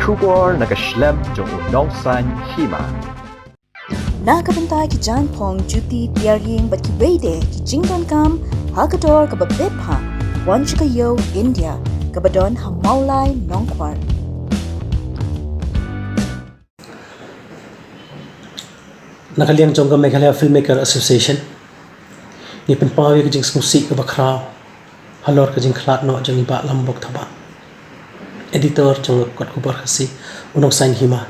Kubor nakaslem jong unongsan hima. Nakabantay ki John Pong Juti Tiaring bat ki Bede ki Jingdon Kam Hakador kababebha Wanchikayo India kabadon hamaulay nongkwar. Nakaliang jongga Meghalaya Filmmaker Association ni penpawi ke jing musik ke bakrau halor ke jing klat no jang iba lambok thaba editor jong kot kubar khasi unong sain hima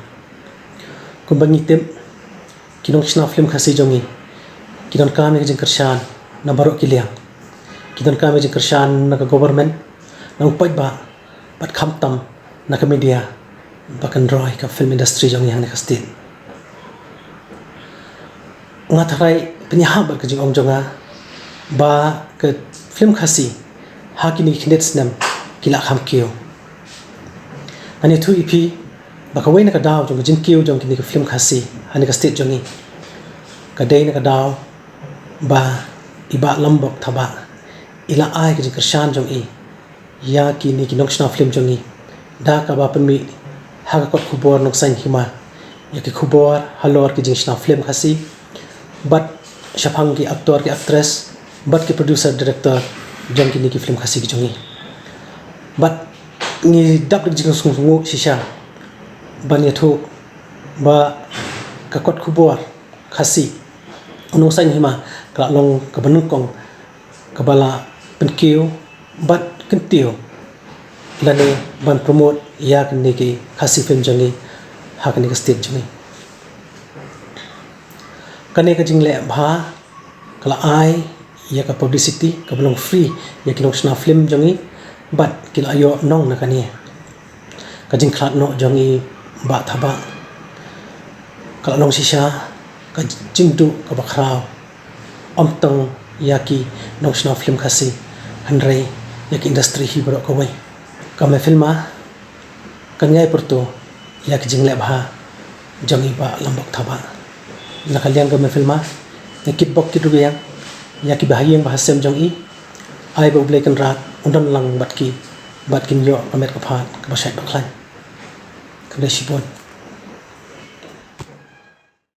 kumbangi tem kinong chna film khasi jongi kidan kami ke jing kershan na barok kiliang kidan kami jing kershan na ka government na upai ba pat khamtam na ka media bakan roy ka film industry jongi hang ne kastin ngatharai penyahabat ke jing ong jonga ba ke film khasi hakini khnets nam kila kham kio ani thu ipi bakawai na ka daw jong jin kio jong kini ke film khasi ani ka state jongi ka dei na ka daw ba iba lambok thaba ila ai ke jing kershan jong i ya kini ki nongshna film jongi da ka ba penmi ha ka kot khubor noksain hima ya ki khubor halor ki jing shna film khasi but shapang ki actor ki actress but ki producer director jong kini ki film khasi ki jongi but ni dap jing sungu shisha ban yathu ba ka kot khubor khasi unong sain hima ka long ka banung kong ka bala penkiu but kentiu lane ban promote ya kini ki khasi film jongi ha kini ka stage jongi kane ka jingle bha kala ai ya ka publicity ka belong free ya ki long film jongi but kila ayo nong na kani ka jing khat no jongi ba thaba kala long shisha ka jingdu ka bakhrao omtong ya ki long film khasi hanrei ya ki industry hi bro ko wai ka me filma kangai porto ya ki jingle bha jongi ba lambok thaba nakaliang ka me filma nakit bok ki dugayang ya ki bahayang bahasem jong i ai ba ublai kan rat undan lang bat kin yo amet ka phat ka basai baklan ka shibon